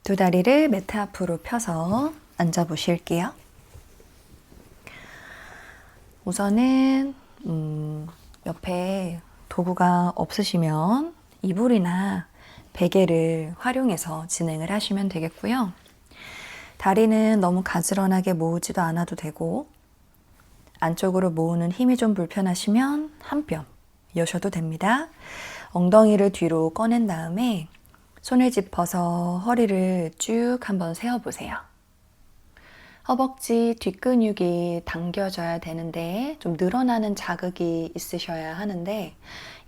두 다리를 매트 앞으로 펴서 앉아 보실게요. 우선은 옆에 도구가 없으시면 이불이나 베개를 활용해서 진행을 하시면 되겠고요. 다리는 너무 가지런하게 모으지도 않아도 되고, 안쪽으로 모으는 힘이 좀 불편하시면 한 뼘 여셔도 됩니다. 엉덩이를 뒤로 꺼낸 다음에 손을 짚어서 허리를 쭉 한번 세워보세요. 허벅지 뒷근육이 당겨져야 되는데 좀 늘어나는 자극이 있으셔야 하는데,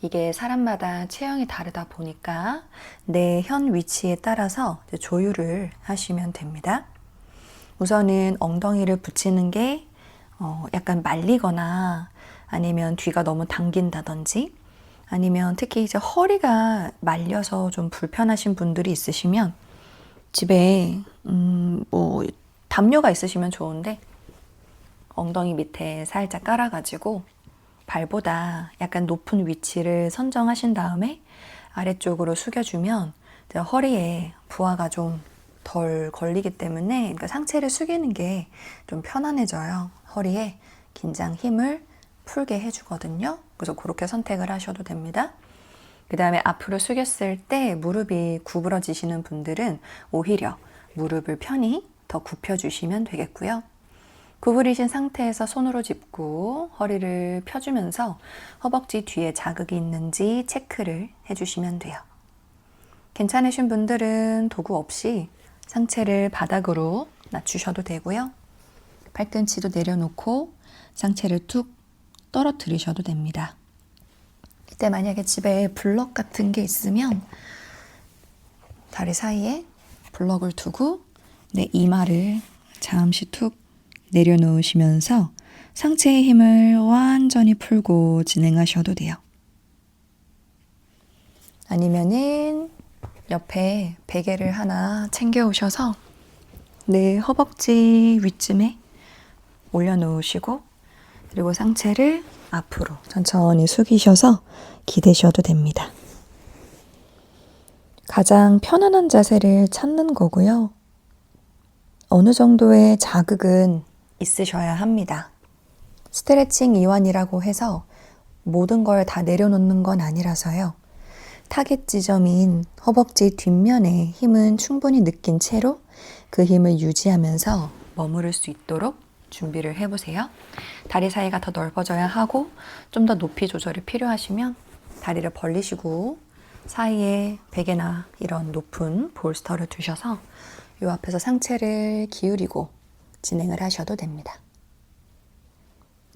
이게 사람마다 체형이 다르다 보니까 내 현 위치에 따라서 조율을 하시면 됩니다. 우선은 엉덩이를 붙이는 게 약간 말리거나 아니면 뒤가 너무 당긴다든지, 아니면 특히 이제 허리가 말려서 좀 불편하신 분들이 있으시면 집에 뭐 담요가 있으시면 좋은데 엉덩이 밑에 살짝 깔아가지고 발보다 약간 높은 위치를 선정하신 다음에 아래쪽으로 숙여주면 허리에 부하가 좀 덜 걸리기 때문에, 그러니까 상체를 숙이는 게 좀 편안해져요. 허리에 긴장 힘을 풀게 해주거든요. 그래서 그렇게 선택을 하셔도 됩니다. 그 다음에 앞으로 숙였을 때 무릎이 구부러지시는 분들은 오히려 무릎을 편히 더 굽혀주시면 되겠고요. 구부리신 상태에서 손으로 짚고 허리를 펴주면서 허벅지 뒤에 자극이 있는지 체크를 해주시면 돼요. 괜찮으신 분들은 도구 없이 상체를 바닥으로 낮추셔도 되고요. 발꿈치도 내려놓고 상체를 툭 떨어뜨리셔도 됩니다. 이때 만약에 집에 블럭 같은 게 있으면 다리 사이에 블럭을 두고 내 이마를 잠시 툭 내려놓으시면서 상체의 힘을 완전히 풀고 진행하셔도 돼요. 아니면은 옆에 베개를 하나 챙겨 오셔서 내 허벅지 위쯤에 올려놓으시고, 그리고 상체를 앞으로 천천히 숙이셔서 기대셔도 됩니다. 가장 편안한 자세를 찾는 거고요. 어느 정도의 자극은 있으셔야 합니다. 스트레칭 이완이라고 해서 모든 걸 다 내려놓는 건 아니라서요. 타겟 지점인 허벅지 뒷면에 힘은 충분히 느낀 채로 그 힘을 유지하면서 머무를 수 있도록 준비를 해보세요. 다리 사이가 더 넓어져야 하고, 좀 더 높이 조절이 필요하시면 다리를 벌리시고 사이에 베개나 이런 높은 볼스터를 두셔서 이 앞에서 상체를 기울이고 진행을 하셔도 됩니다.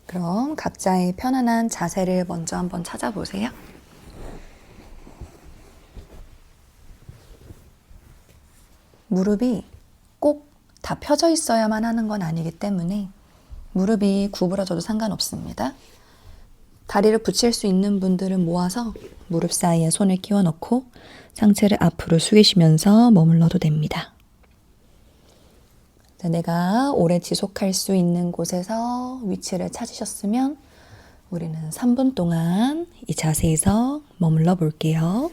그럼 각자의 편안한 자세를 먼저 한번 찾아보세요. 무릎이 꼭 다 펴져 있어야만 하는 건 아니기 때문에 무릎이 구부러져도 상관없습니다. 다리를 붙일 수 있는 분들은 모아서 무릎 사이에 손을 끼워 넣고 상체를 앞으로 숙이시면서 머물러도 됩니다. 내가 오래 지속할 수 있는 곳에서 위치를 찾으셨으면 우리는 3분 동안 이 자세에서 머물러 볼게요.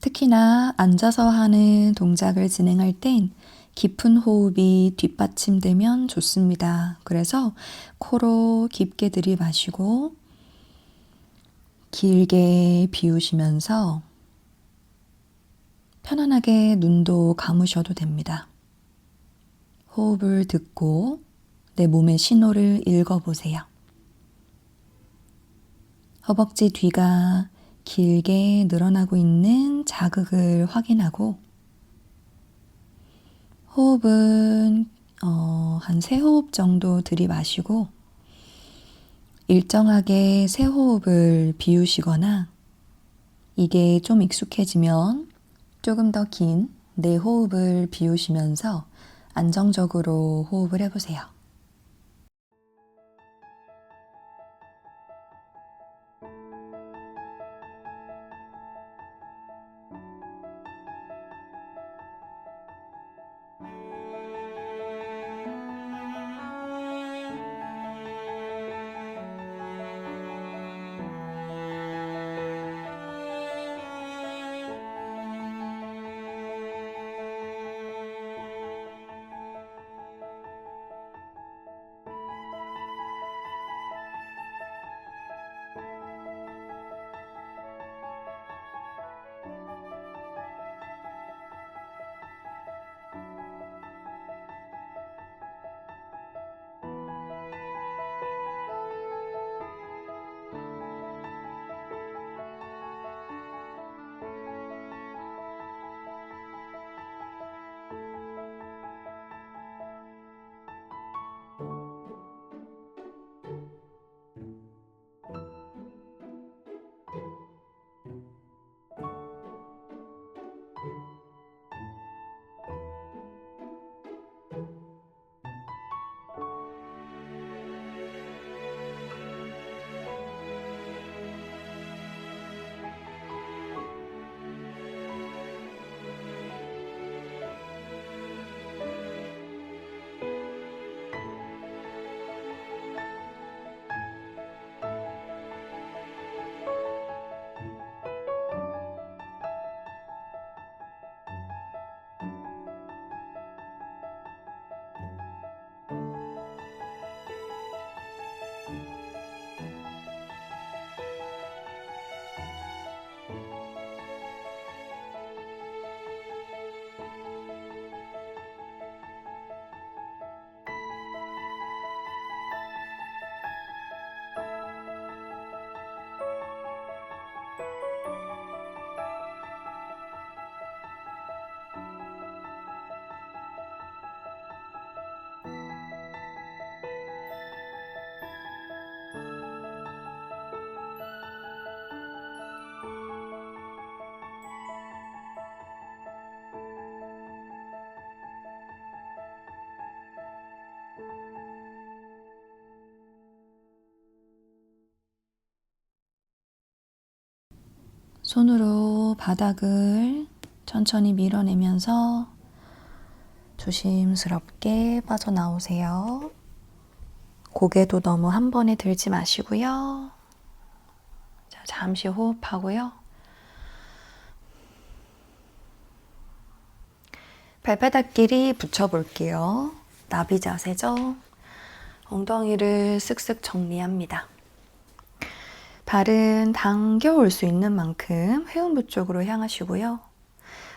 특히나 앉아서 하는 동작을 진행할 땐 깊은 호흡이 뒷받침되면 좋습니다. 그래서 코로 깊게 들이마시고 길게 비우시면서 편안하게 눈도 감으셔도 됩니다. 호흡을 듣고 내 몸의 신호를 읽어보세요. 허벅지 뒤가 길게 늘어나고 있는 자극을 확인하고, 호흡은 한 3호흡 정도 들이마시고 일정하게 3호흡을 비우시거나, 이게 좀 익숙해지면 조금 더 긴 4호흡을 비우시면서 안정적으로 호흡을 해보세요. 손으로 바닥을 천천히 밀어내면서 조심스럽게 빠져나오세요. 고개도 너무 한 번에 들지 마시고요. 자, 잠시 호흡하고요. 발바닥끼리 붙여볼게요. 나비 자세죠? 엉덩이를 쓱쓱 정리합니다. 발은 당겨올 수 있는 만큼 회음부 쪽으로 향하시고요.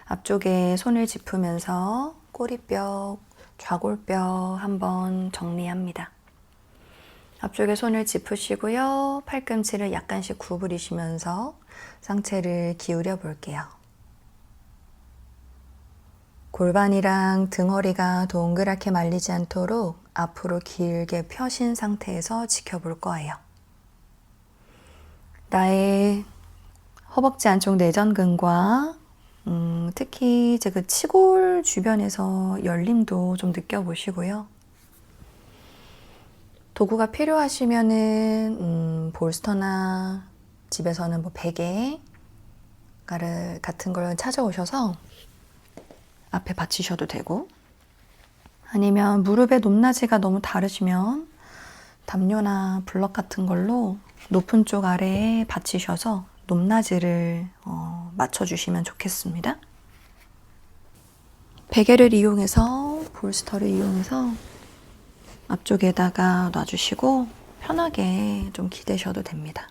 앞쪽에 손을 짚으면서 꼬리뼈, 좌골뼈 한번 정리합니다. 앞쪽에 손을 짚으시고요. 팔꿈치를 약간씩 구부리시면서 상체를 기울여 볼게요. 골반이랑 등허리가 동그랗게 말리지 않도록 앞으로 길게 펴신 상태에서 지켜볼 거예요. 나의 허벅지 안쪽 내전근과 특히 이제 그 치골 주변에서 열림도 좀 느껴보시고요. 도구가 필요하시면은 볼스터나 집에서는 뭐 베개 같은 걸 찾아오셔서 앞에 받치셔도 되고, 아니면 무릎의 높낮이가 너무 다르시면 담요나 블럭 같은 걸로 높은 쪽 아래에 받치셔서 높낮이를 맞춰주시면 좋겠습니다. 베개를 이용해서, 볼스터를 이용해서 앞쪽에다가 놔주시고 편하게 좀 기대셔도 됩니다.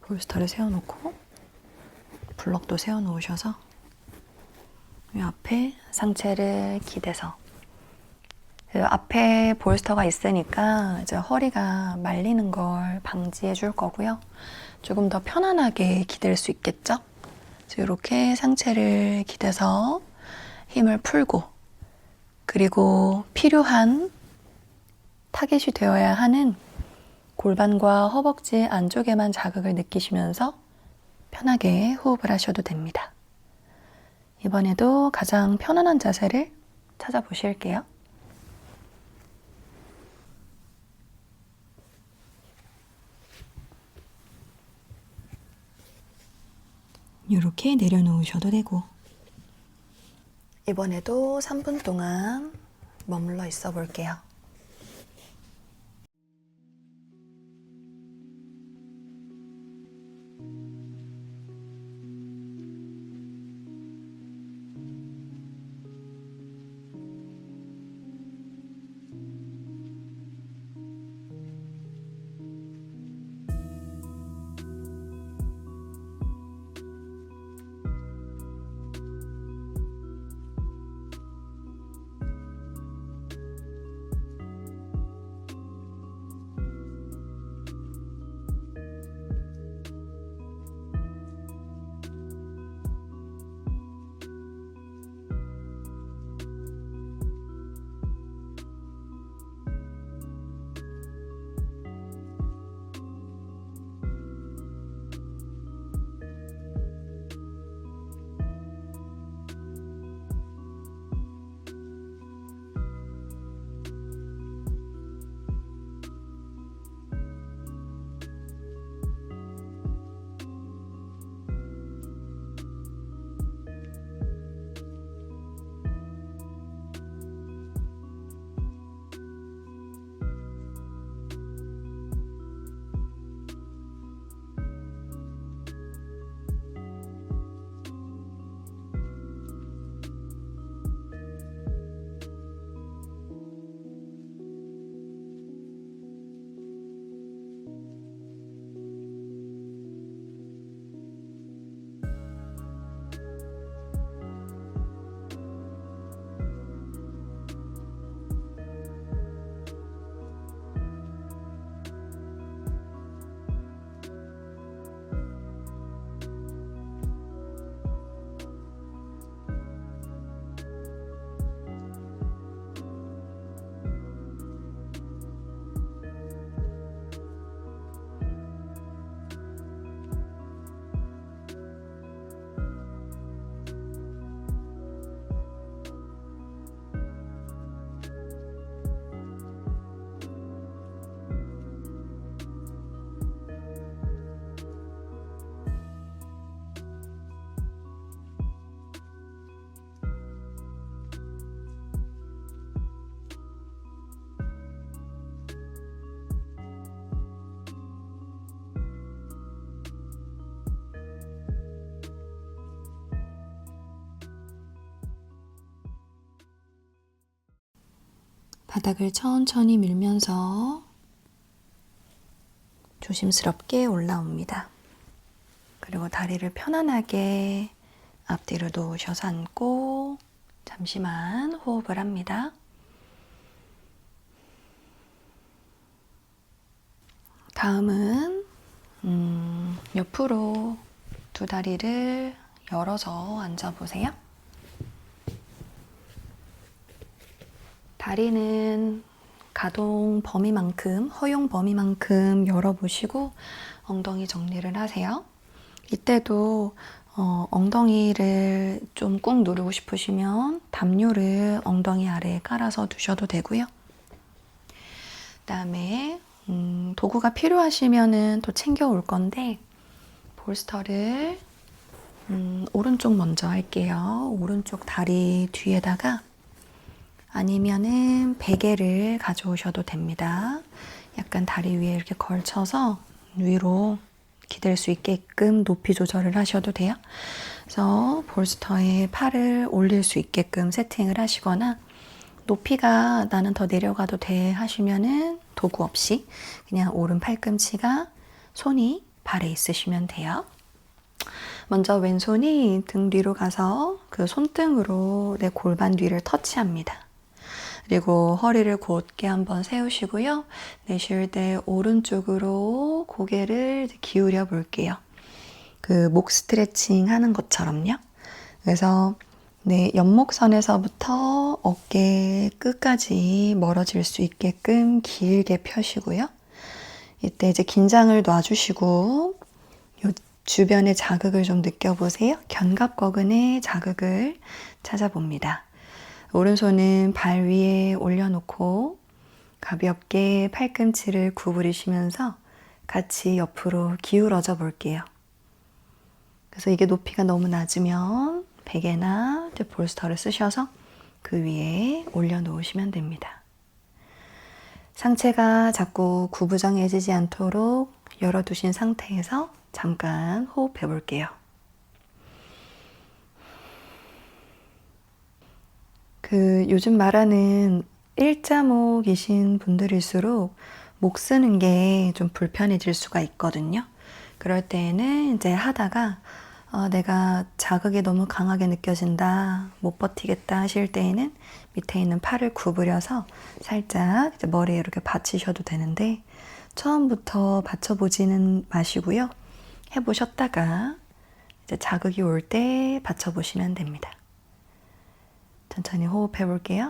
볼스터를 세워놓고 블럭도 세워놓으셔서 이 앞에 상체를 기대서, 앞에 볼스터가 있으니까 이제 허리가 말리는 걸 방지해 줄 거고요. 조금 더 편안하게 기댈 수 있겠죠? 이렇게 상체를 기대서 힘을 풀고, 그리고 필요한 타겟이 되어야 하는 골반과 허벅지 안쪽에만 자극을 느끼시면서 편하게 호흡을 하셔도 됩니다. 이번에도 가장 편안한 자세를 찾아보실게요. 이렇게 내려놓으셔도 되고, 이번에도 3분 동안 머물러 있어 볼게요. 바닥을 천천히 밀면서 조심스럽게 올라옵니다. 그리고 다리를 편안하게 앞뒤로 놓으셔서 앉고 잠시만 호흡을 합니다. 다음은 옆으로 두 다리를 열어서 앉아보세요. 다리는 가동 범위만큼, 허용 범위만큼 열어보시고 엉덩이 정리를 하세요. 이때도 엉덩이를 좀 꾹 누르고 싶으시면 담요를 엉덩이 아래에 깔아서 두셔도 되고요. 그다음에 도구가 필요하시면은 또 챙겨올 건데 볼스터를 오른쪽 먼저 할게요. 오른쪽 다리 뒤에다가 아니면은 베개를 가져오셔도 됩니다. 약간 다리 위에 이렇게 걸쳐서 위로 기댈 수 있게끔 높이 조절을 하셔도 돼요. 그래서 볼스터에 팔을 올릴 수 있게끔 세팅을 하시거나 높이가 나는 더 내려가도 돼 하시면은 도구 없이 그냥 오른 팔꿈치가 손이 발에 있으시면 돼요. 먼저 왼손이 등 뒤로 가서 그 손등으로 내 골반 뒤를 터치합니다. 그리고 허리를 곧게 한번 세우시고요. 내쉴 때 오른쪽으로 고개를 기울여 볼게요. 그 목 스트레칭 하는 것처럼요. 그래서 네, 옆목선에서부터 어깨 끝까지 멀어질 수 있게끔 길게 펴시고요. 이때 이제 긴장을 놔주시고 요 주변의 자극을 좀 느껴보세요. 견갑거근의 자극을 찾아봅니다. 오른손은 발 위에 올려놓고 가볍게 팔꿈치를 구부리시면서 같이 옆으로 기울어져 볼게요. 그래서 이게 높이가 너무 낮으면 베개나 볼스터를 쓰셔서 그 위에 올려놓으시면 됩니다. 상체가 자꾸 구부정해지지 않도록 열어두신 상태에서 잠깐 호흡해 볼게요. 요즘 말하는 일자목이신 분들일수록 목 쓰는 게 좀 불편해질 수가 있거든요. 그럴 때에는 이제 하다가 내가 자극이 너무 강하게 느껴진다, 못 버티겠다 하실 때에는 밑에 있는 팔을 구부려서 살짝 이제 머리에 이렇게 받치셔도 되는데 처음부터 받쳐보지는 마시고요. 해보셨다가 이제 자극이 올 때 받쳐보시면 됩니다. 천천히 호흡해 볼게요.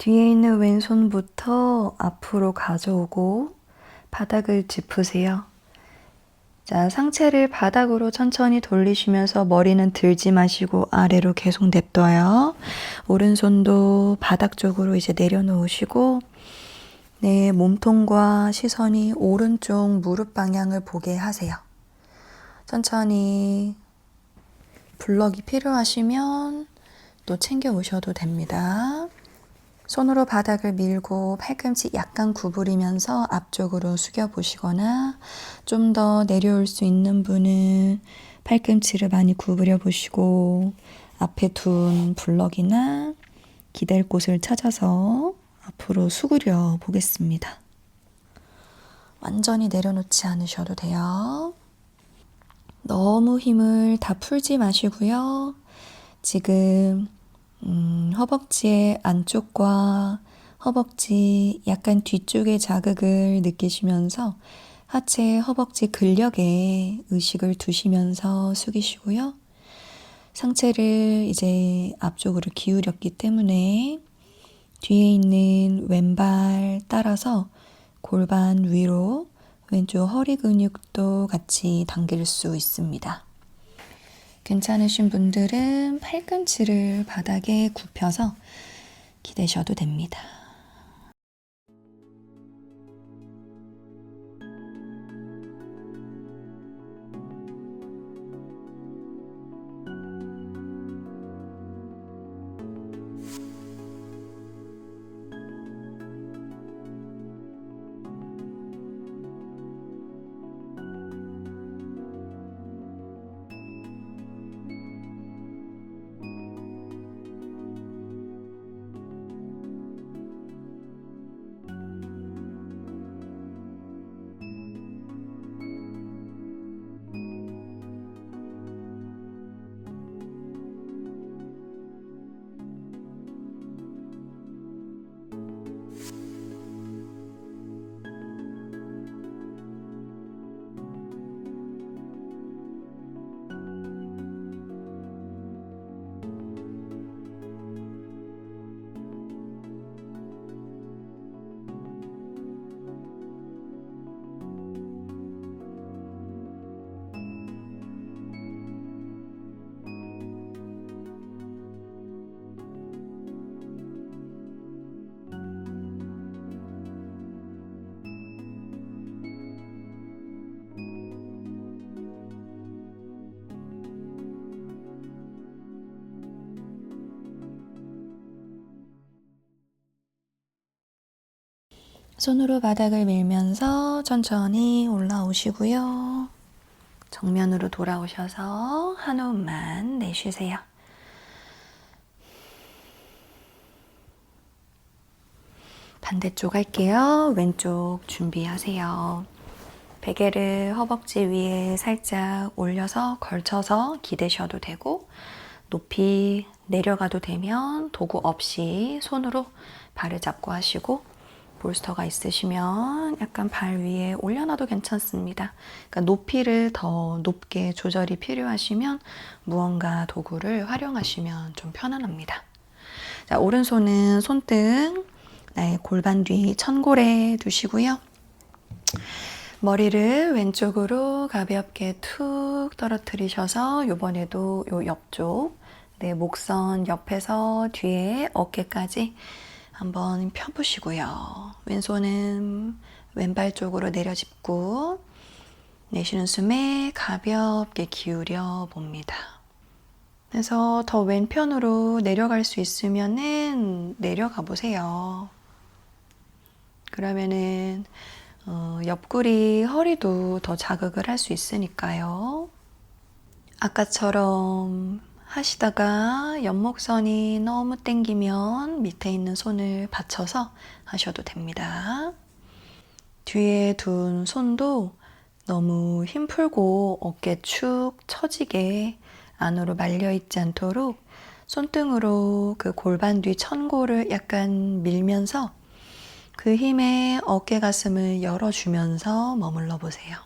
뒤에 있는 왼손부터 앞으로 가져오고 바닥을 짚으세요. 자, 상체를 바닥으로 천천히 돌리시면서 머리는 들지 마시고 아래로 계속 냅둬요. 오른손도 바닥 쪽으로 이제 내려놓으시고 네, 몸통과 시선이 오른쪽 무릎 방향을 보게 하세요. 천천히 블럭이 필요하시면 또 챙겨 오셔도 됩니다. 손으로 바닥을 밀고 팔꿈치 약간 구부리면서 앞쪽으로 숙여 보시거나 좀 더 내려올 수 있는 분은 팔꿈치를 많이 구부려 보시고 앞에 둔 블럭이나 기댈 곳을 찾아서 앞으로 수그려 보겠습니다. 완전히 내려놓지 않으셔도 돼요. 너무 힘을 다 풀지 마시고요. 지금 허벅지의 안쪽과 허벅지 약간 뒤쪽의 자극을 느끼시면서 하체 허벅지 근력에 의식을 두시면서 숙이시고요. 상체를 이제 앞쪽으로 기울였기 때문에 뒤에 있는 왼발 따라서 골반 위로 왼쪽 허리 근육도 같이 당길 수 있습니다. 괜찮으신 분들은 팔꿈치를 바닥에 굽혀서 기대셔도 됩니다. 손으로 바닥을 밀면서 천천히 올라오시고요. 정면으로 돌아오셔서 한 호흡만 내쉬세요. 반대쪽 할게요. 왼쪽 준비하세요. 베개를 허벅지 위에 살짝 올려서 걸쳐서 기대셔도 되고 높이 내려가도 되면 도구 없이 손으로 발을 잡고 하시고 볼스터가 있으시면 약간 발 위에 올려놔도 괜찮습니다. 그러니까 높이를 더 높게 조절이 필요하시면 무언가 도구를 활용하시면 좀 편안합니다. 자, 오른손은 손등, 나의 골반 뒤 천골에 두시고요. 머리를 왼쪽으로 가볍게 툭 떨어뜨리셔서 이번에도 요 옆쪽, 내 목선 옆에서 뒤에 어깨까지 한번 펴보시고요. 왼손은 왼발 쪽으로 내려짚고 내쉬는 숨에 가볍게 기울여 봅니다. 그래서 더 왼편으로 내려갈 수 있으면은 내려가 보세요. 그러면은 옆구리, 허리도 더 자극을 할 수 있으니까요. 아까처럼 하시다가 옆목선이 너무 땡기면 밑에 있는 손을 받쳐서 하셔도 됩니다. 뒤에 둔 손도 너무 힘 풀고 어깨 축 처지게 안으로 말려 있지 않도록 손등으로 그 골반 뒤 천골을 약간 밀면서 그 힘에 어깨 가슴을 열어주면서 머물러 보세요.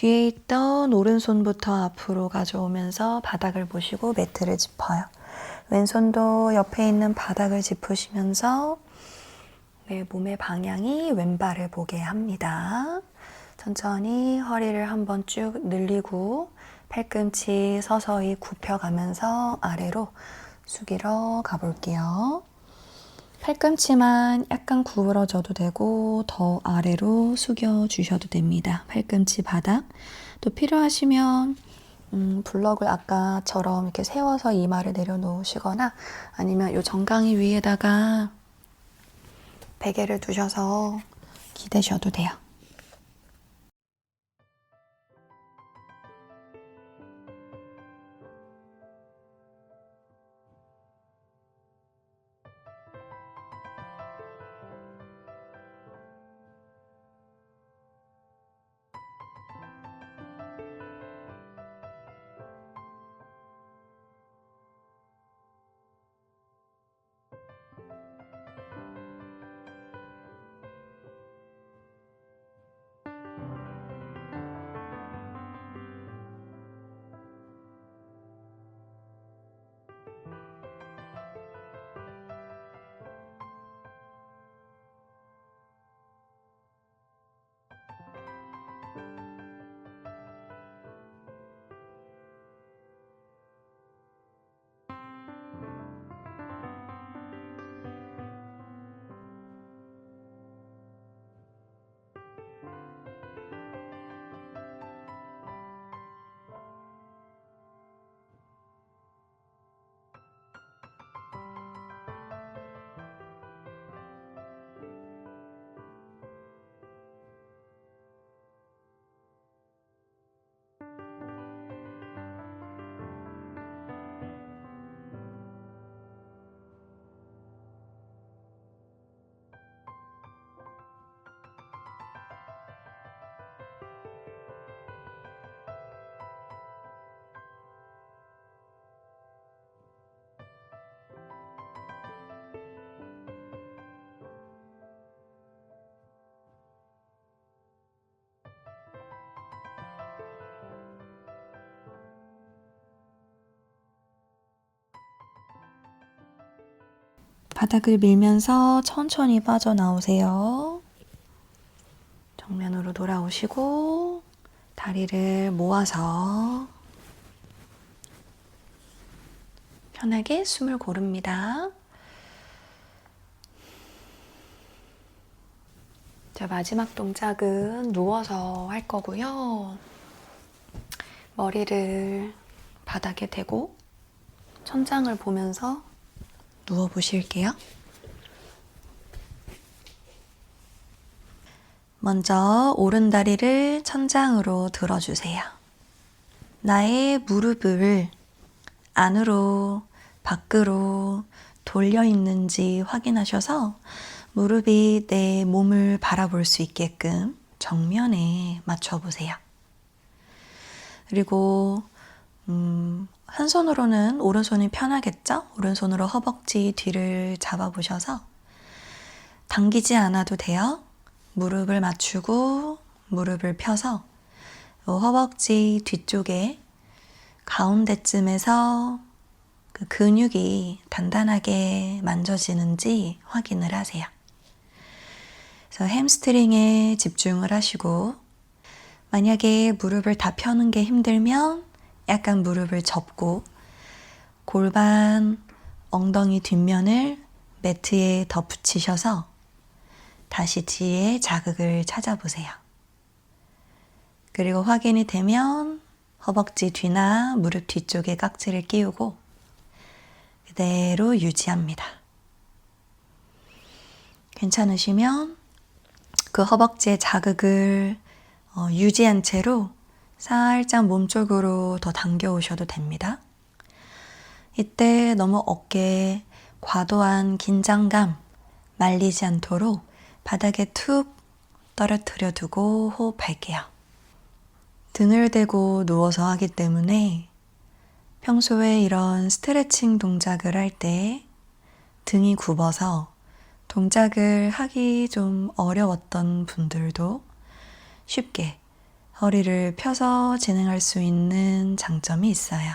뒤에 있던 오른손부터 앞으로 가져오면서 바닥을 보시고 매트를 짚어요. 왼손도 옆에 있는 바닥을 짚으시면서 내 몸의 방향이 왼발을 보게 합니다. 천천히 허리를 한번 쭉 늘리고 팔꿈치 서서히 굽혀가면서 아래로 숙이러 가볼게요. 팔꿈치만 약간 구부러져도 되고 더 아래로 숙여 주셔도 됩니다. 팔꿈치 바닥. 또 필요하시면 블럭을 아까처럼 이렇게 세워서 이마를 내려놓으시거나 아니면 이 정강이 위에다가 베개를 두셔서 기대셔도 돼요. 바닥을 밀면서 천천히 빠져나오세요. 정면으로 돌아오시고 다리를 모아서 편하게 숨을 고릅니다. 자, 마지막 동작은 누워서 할 거고요. 머리를 바닥에 대고 천장을 보면서 누워 보실게요. 먼저 오른 다리를 천장으로 들어주세요. 나의 무릎을 안으로, 밖으로 돌려 있는지 확인하셔서 무릎이 내 몸을 바라볼 수 있게끔 정면에 맞춰보세요. 그리고 한 손으로는 오른손이 편하겠죠? 오른손으로 허벅지 뒤를 잡아보셔서 당기지 않아도 돼요. 무릎을 맞추고 무릎을 펴서 허벅지 뒤쪽에 가운데쯤에서 그 근육이 단단하게 만져지는지 확인을 하세요. 그래서 햄스트링에 집중을 하시고 만약에 무릎을 다 펴는 게 힘들면 약간 무릎을 접고 골반, 엉덩이 뒷면을 매트에 덧붙이셔서 다시 뒤에 자극을 찾아보세요. 그리고 확인이 되면 허벅지 뒤나 무릎 뒤쪽에 깍지를 끼우고 그대로 유지합니다. 괜찮으시면 그 허벅지의 자극을 유지한 채로 살짝 몸쪽으로 더 당겨오셔도 됩니다. 이때 너무 어깨에 과도한 긴장감 말리지 않도록 바닥에 툭 떨어뜨려 두고 호흡할게요. 등을 대고 누워서 하기 때문에 평소에 이런 스트레칭 동작을 할 때 등이 굽어서 동작을 하기 좀 어려웠던 분들도 쉽게 허리를 펴서 진행할 수 있는 장점이 있어요.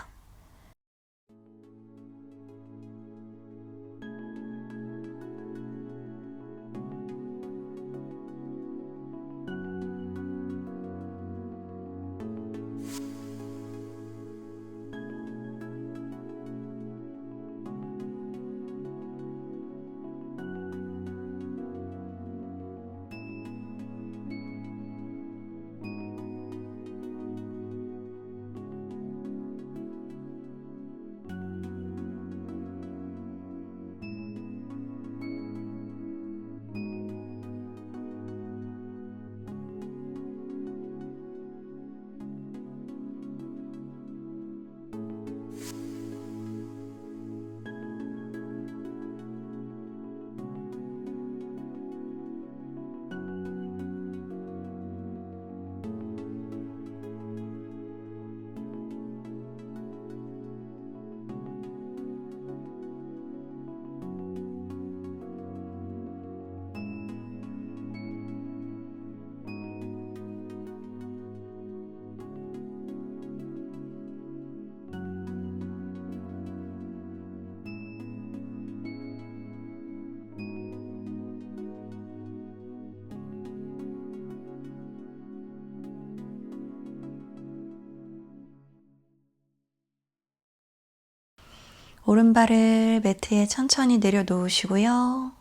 오른발을 매트에 천천히 내려놓으시고요.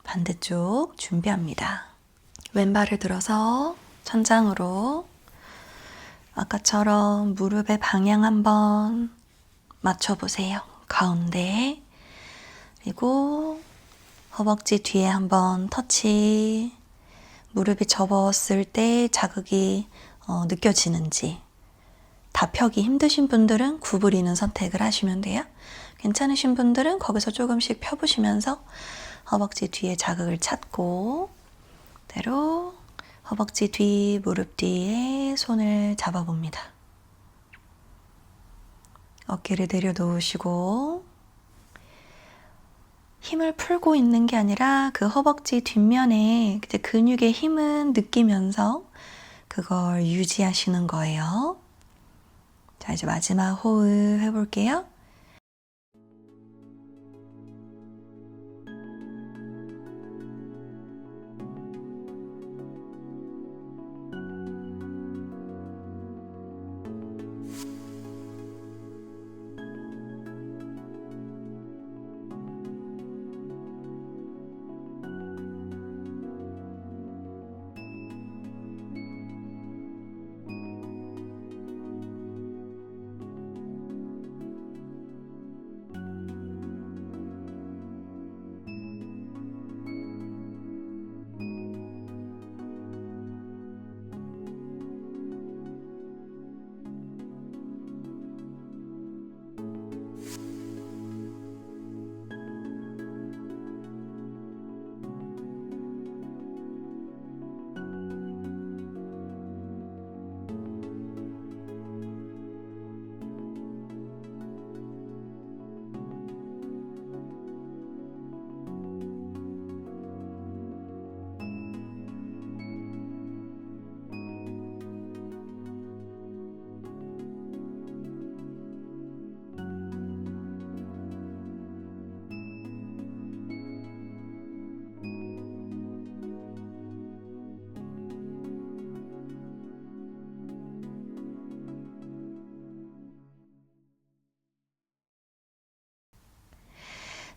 반대쪽 준비합니다. 왼발을 들어서 천장으로 아까처럼 무릎의 방향 한번 맞춰보세요. 가운데. 그리고 허벅지 뒤에 한번 터치. 무릎이 접었을 때 자극이 느껴지는지. 다 펴기 힘드신 분들은 구부리는 선택을 하시면 돼요. 괜찮으신 분들은 거기서 조금씩 펴보시면서 허벅지 뒤에 자극을 찾고 그대로 허벅지 뒤, 무릎 뒤에 손을 잡아봅니다. 어깨를 내려놓으시고 힘을 풀고 있는 게 아니라 그 허벅지 뒷면에 근육의 힘은 느끼면서 그걸 유지하시는 거예요. 자, 이제 마지막 호흡 해볼게요.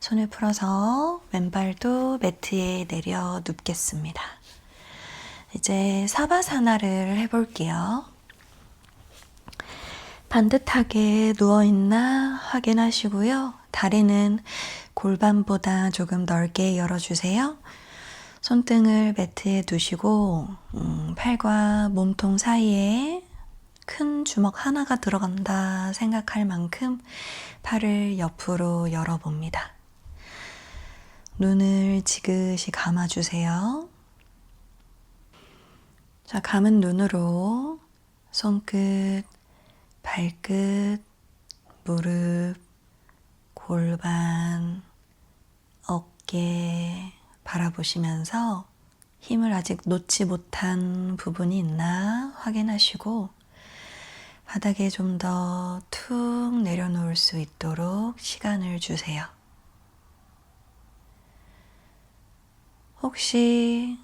손을 풀어서 왼발도 매트에 내려 눕겠습니다. 이제 사바사나를 해볼게요. 반듯하게 누워있나 확인하시고요. 다리는 골반보다 조금 넓게 열어주세요. 손등을 매트에 두시고 팔과 몸통 사이에 큰 주먹 하나가 들어간다 생각할 만큼 팔을 옆으로 열어봅니다. 눈을 지그시 감아주세요. 자, 감은 눈으로 손끝, 발끝, 무릎, 골반, 어깨 바라보시면서 힘을 아직 놓지 못한 부분이 있나 확인하시고 바닥에 좀 더 툭 내려놓을 수 있도록 시간을 주세요. 혹시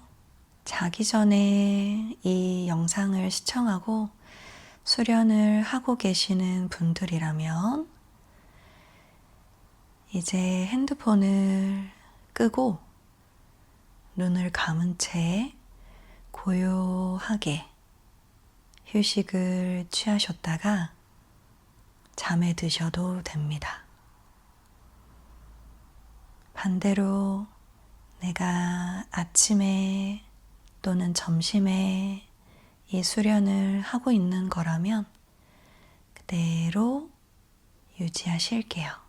자기 전에 이 영상을 시청하고 수련을 하고 계시는 분들이라면 이제 핸드폰을 끄고 눈을 감은 채 고요하게 휴식을 취하셨다가 잠에 드셔도 됩니다. 반대로 내가 아침에 또는 점심에 이 수련을 하고 있는 거라면 그대로 유지하실게요.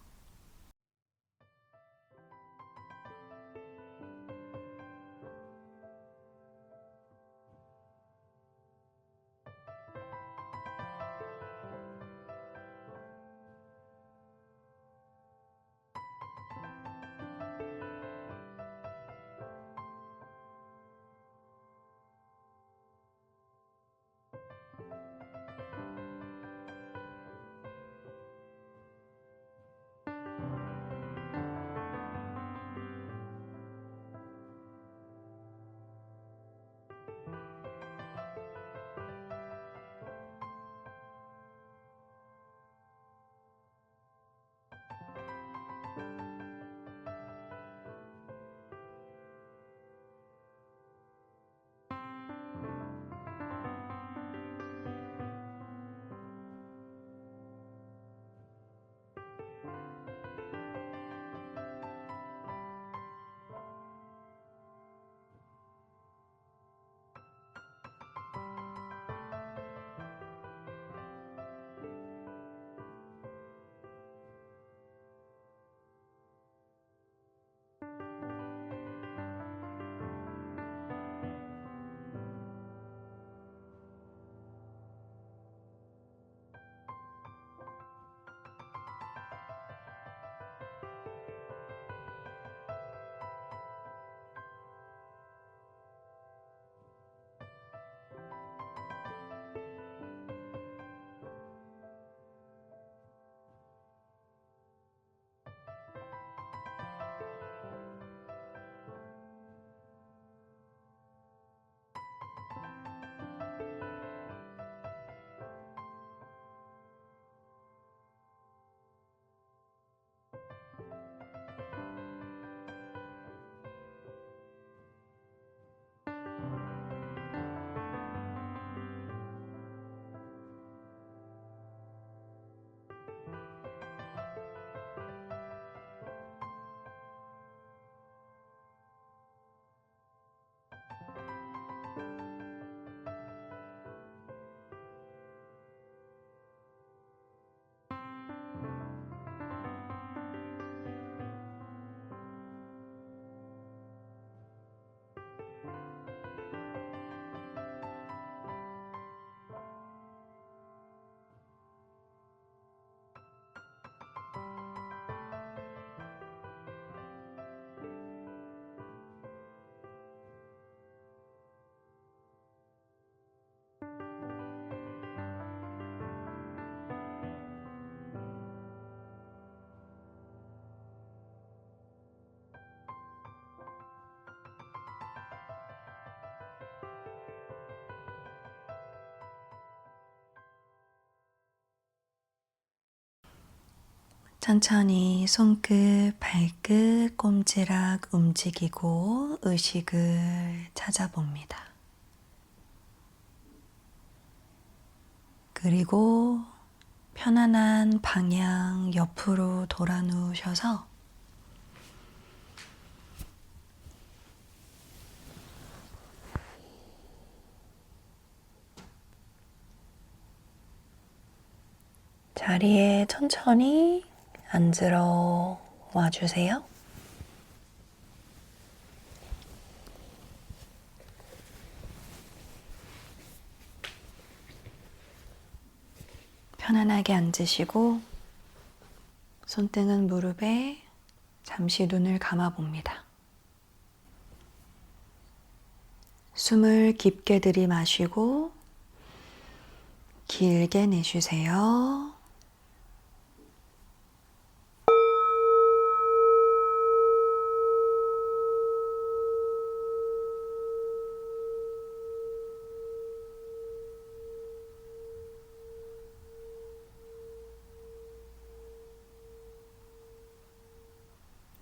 천천히 손끝, 발끝, 꼼지락 움직이고 의식을 찾아봅니다. 그리고 편안한 방향 옆으로 돌아 누우셔서 자리에 천천히 앉으러 와주세요. 편안하게 앉으시고 손등은 무릎에 잠시 눈을 감아 봅니다. 숨을 깊게 들이마시고 길게 내쉬세요.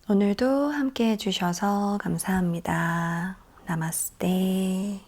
오늘도 함께 해주셔서 감사합니다. 나마스테.